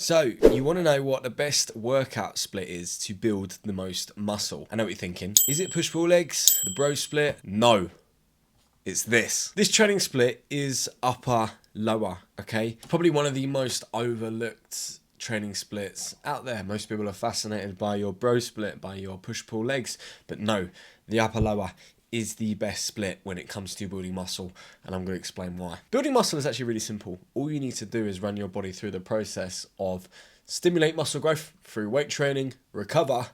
So, you want to know what the best workout split is to build the most muscle? I know what you're thinking. Is it push-pull legs? The bro split? No. It's this. This training split is upper lower, okay? Probably one of the most overlooked training splits out there. Most people are fascinated by your bro split, by your push-pull legs, but no, the upper lower is the best split when it comes to building muscle, and I'm going to explain why. Building muscle is actually really simple. All you need to do is run your body through the process of stimulate muscle growth through weight training, recover,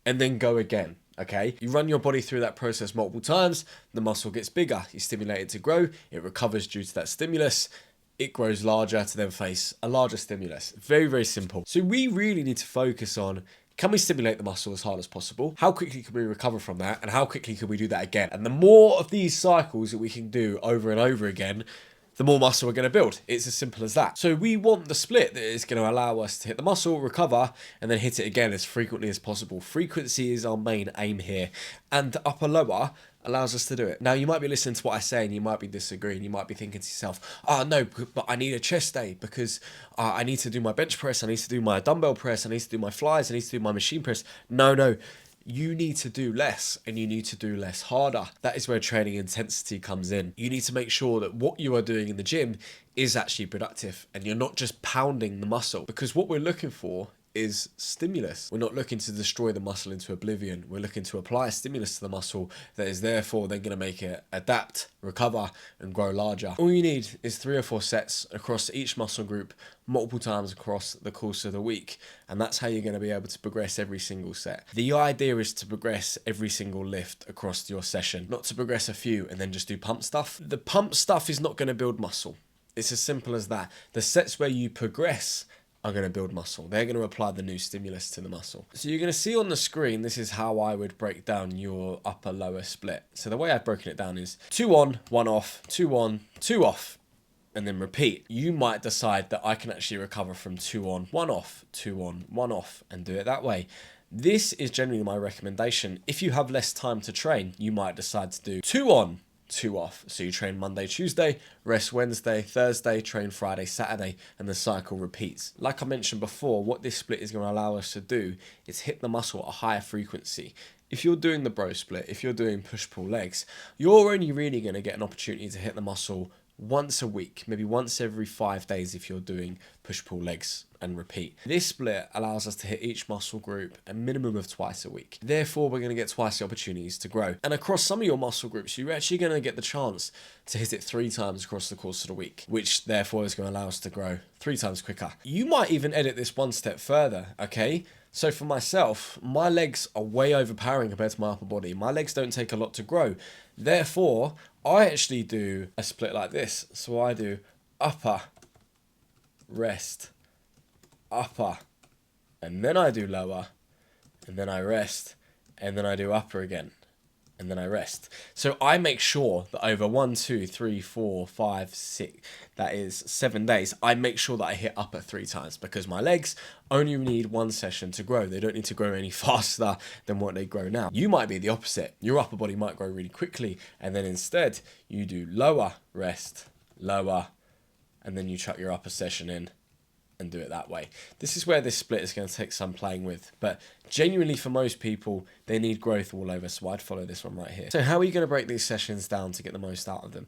and then go again. Okay, you run your body through that process multiple times, the muscle gets bigger, you stimulate it to grow, it recovers due to that stimulus, it grows larger to then face a larger stimulus. Very, very simple. So we really need to focus on, can we stimulate the muscle as hard as possible? How quickly can we recover from that? And how quickly can we do that again? And the more of these cycles that we can do over and over again, the more muscle we're going to build. It's as simple as that. So we want the split that is going to allow us to hit the muscle, recover, and then hit it again as frequently as possible. Frequency is our main aim here. And the upper lower allows us to do it. Now, you might be listening to what I say and you might be disagreeing. You might be thinking to yourself, oh no, but I need a chest day because I need to do my bench press, I need to do my dumbbell press, I need to do my flies, I need to do my machine press. No. You need to do less and you need to do less harder. That is where training intensity comes in. You need to make sure that what you are doing in the gym is actually productive and you're not just pounding the muscle, because what we're looking for is stimulus. We're not looking to destroy the muscle into oblivion. We're looking to apply a stimulus to the muscle that is therefore then going to make it adapt, recover, and grow larger. All you need is 3 or 4 sets across each muscle group multiple times across the course of the week. And that's how you're going to be able to progress every single set. The idea is to progress every single lift across your session, not to progress a few and then just do pump stuff. The pump stuff is not going to build muscle. It's as simple as that. The sets where you progress are going to build muscle. They're going to apply the new stimulus to the muscle. So you're going to see on the screen, this is how I would break down your upper lower split. So the way I've broken it down is 2 on, 1 off, 2 on, 2 off, and then repeat. You might decide that I can actually recover from 2 on, 1 off, 2 on, 1 off, and do it that way. This is generally my recommendation. If you have less time to train, you might decide to do 2 on, 2 off. So you train Monday, Tuesday, rest Wednesday, Thursday, train Friday, Saturday, and the cycle repeats. Like I mentioned before, what this split is going to allow us to do is hit the muscle at a higher frequency. If you're doing the bro split, if you're doing push-pull legs, you're only really going to get an opportunity to hit the muscle once a week, maybe once every 5 days if you're doing push-pull legs and repeat. This split allows us to hit each muscle group a minimum of twice a week. Therefore, we're going to get twice the opportunities to grow. And across some of your muscle groups, you're actually going to get the chance to hit it 3 times across the course of the week, which therefore is going to allow us to grow 3 times quicker. You might even edit this one step further, okay? So for myself, my legs are way overpowering compared to my upper body. My legs don't take a lot to grow. Therefore, I actually do a split like this. So I do upper, rest, upper, and then I do lower, and then I rest, and then I do upper again, and then I rest. So I make sure that over 1, 2, 3, 4, 5, 6, that is 7 days, I make sure that I hit upper 3 times, because my legs only need 1 session to grow. They don't need to grow any faster than what they grow now. You might be the opposite. Your upper body might grow really quickly, and then instead you do lower, rest, lower, and then you chuck your upper session in and do it that way. This is where this split is going to take some playing with, but genuinely for most people, they need growth all over, so I'd follow this one right here. So how are you going to break these sessions down to get the most out of them?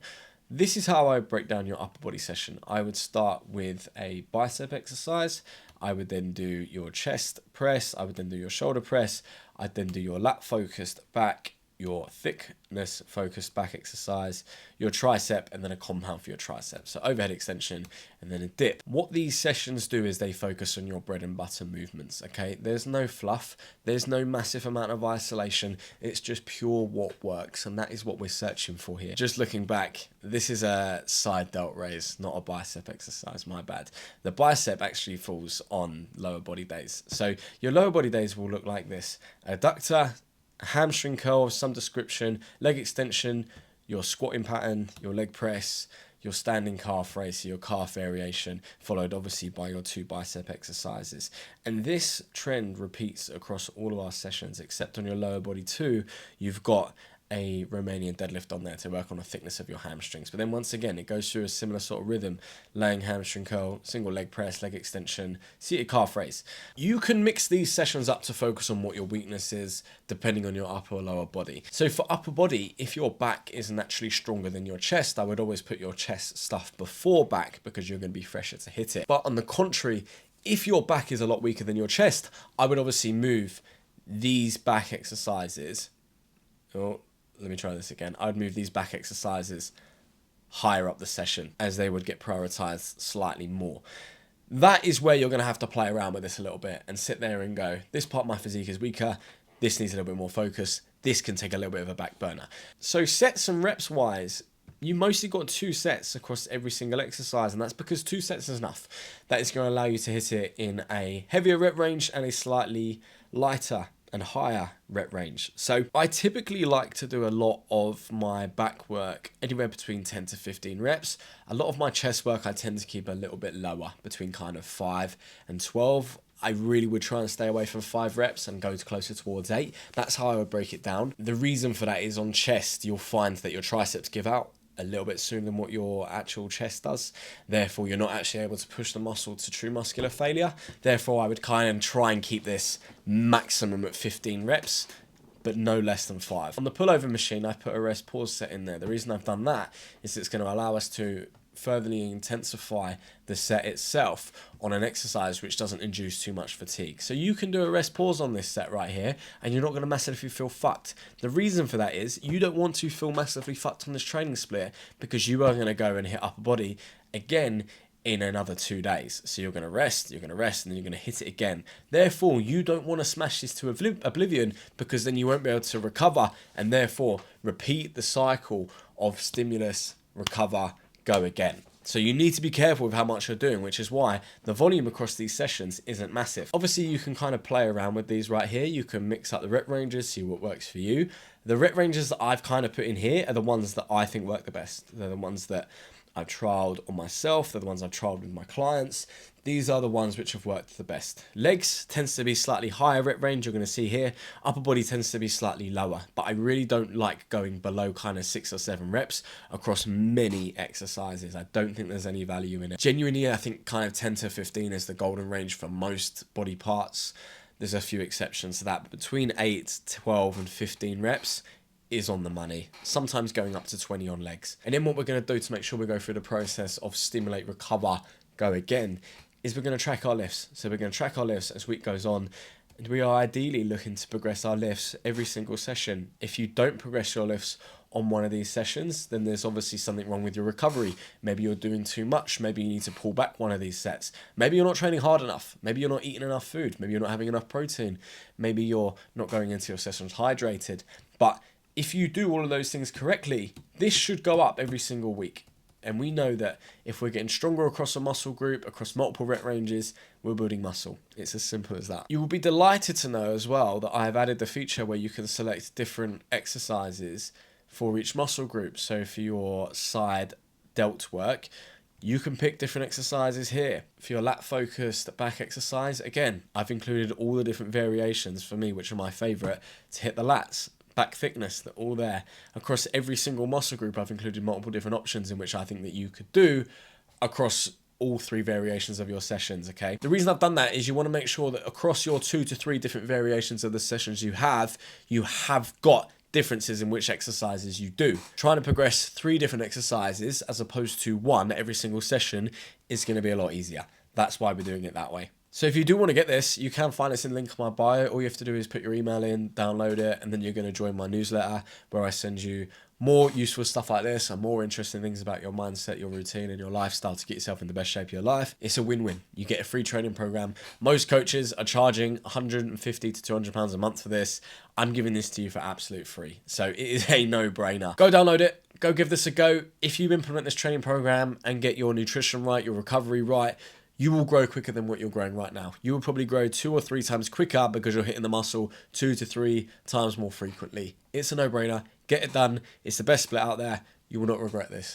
This is how I break down your upper body session. I would start with a bicep exercise. I would then do your chest press. I would then do your shoulder press. I'd then do your lat focused back, your thickness focused back exercise, your tricep, and then a compound for your tricep. So overhead extension and then a dip. What these sessions do is they focus on your bread and butter movements, okay? There's no fluff, there's no massive amount of isolation, it's just pure what works, and that is what we're searching for here. Just looking back, this is a side delt raise, not a bicep exercise, my bad. The bicep actually falls on lower body days. So your lower body days will look like this: adductor, hamstring curl of some description, leg extension, your squatting pattern, your leg press, your standing calf raise, so your calf variation, followed obviously by your 2 bicep exercises. And this trend repeats across all of our sessions, except on your lower body too, you've got a Romanian deadlift on there to work on the thickness of your hamstrings. But then once again, it goes through a similar sort of rhythm: laying hamstring curl, single leg press, leg extension, seated calf raise. You can mix these sessions up to focus on what your weakness is, depending on your upper or lower body. So for upper body, if your back is naturally stronger than your chest, I would always put your chest stuff before back because you're going to be fresher to hit it. But on the contrary, if your back is a lot weaker than your chest, I would obviously move these back exercises. Oh, let me try this again. I would move these back exercises higher up the session as they would get prioritized slightly more. That is where you're going to have to play around with this a little bit and sit there and go, this part of my physique is weaker. This needs a little bit more focus. This can take a little bit of a back burner. So sets and reps wise, you mostly got 2 sets across every single exercise, and that's because 2 sets is enough. That is going to allow you to hit it in a heavier rep range and a slightly lighter and higher rep range. So I typically like to do a lot of my back work anywhere between 10 to 15 reps. A lot of my chest work I tend to keep a little bit lower, between kind of 5 and 12. I really would try and stay away from 5 reps and go closer towards 8. That's how I would break it down. The reason for that is on chest, you'll find that your triceps give out a little bit sooner than what your actual chest does. Therefore, you're not actually able to push the muscle to true muscular failure. Therefore, I would kind of try and keep this maximum at 15 reps, but no less than 5. On the pullover machine, I put a rest pause set in there. The reason I've done that is it's going to allow us to further intensify the set itself on an exercise which doesn't induce too much fatigue. So you can do a rest pause on this set right here and you're not going to massively feel fucked. The reason for that is you don't want to feel massively fucked on this training split because you are going to go and hit upper body again in another 2 days. So you're going to rest, and then you're going to hit it again. Therefore, you don't want to smash this to oblivion because then you won't be able to recover and therefore repeat the cycle of stimulus, recover, go again. So you need to be careful with how much you're doing, which is why the volume across these sessions isn't massive. Obviously, you can kind of play around with these right here. You can mix up the rep ranges, see what works for you. The rep ranges that I've kind of put in here are the ones that I think work the best. They're the ones that I've trialed on myself. They're the ones I've trialed with my clients. These are the ones which have worked the best. Legs tends to be slightly higher rep range, you're going to see here. Upper body tends to be slightly lower, but I really don't like going below kind of 6 or 7 reps across many exercises. I don't think there's any value in it. Genuinely, I think kind of 10 to 15 is the golden range for most body parts. There's a few exceptions to that, but between 8, 12 and 15 reps is on the money, sometimes going up to 20 on legs. And then what we're going to do to make sure we go through the process of stimulate, recover, go again, is we're going to track our lifts. So we're going to track our lifts as week goes on, and we are ideally looking to progress our lifts every single session. If you don't progress your lifts on one of these sessions, then there's obviously something wrong with your recovery. Maybe you're doing too much. Maybe you need to pull back one of these sets. Maybe you're not training hard enough. Maybe you're not eating enough food. Maybe you're not having enough protein. Maybe you're not going into your sessions hydrated. But if you do all of those things correctly, this should go up every single week. And we know that if we're getting stronger across a muscle group, across multiple rep ranges, we're building muscle. It's as simple as that. You will be delighted to know as well that I have added the feature where you can select different exercises for each muscle group. So for your side delt work, you can pick different exercises here. For your lat focused back exercise, again, I've included all the different variations for me, which are my favorite, to hit the lats. Back thickness, they're all there. Across every single muscle group, I've included multiple different options in which I think that you could do across all 3 variations of your sessions, okay? The reason I've done that is you want to make sure that across your 2 to 3 different variations of the sessions you have got differences in which exercises you do. Trying to progress 3 different exercises as opposed to 1 every single session is going to be a lot easier. That's why we're doing it that way. So if you do want to get this, you can find this in the link in my bio. All you have to do is put your email in, download it, and then you're going to join my newsletter where I send you more useful stuff like this and more interesting things about your mindset, your routine, and your lifestyle to get yourself in the best shape of your life. It's a win-win. You get a free training program. Most coaches are charging £150 to £200 a month for this. I'm giving this to you for absolute free. So it is a no-brainer. Go download it. Go give this a go. If you implement this training program and get your nutrition right, your recovery right, you will grow quicker than what you're growing right now. You will probably grow 2 or 3 times quicker because you're hitting the muscle 2 to 3 times more frequently. It's a no-brainer. Get it done. It's the best split out there. You will not regret this.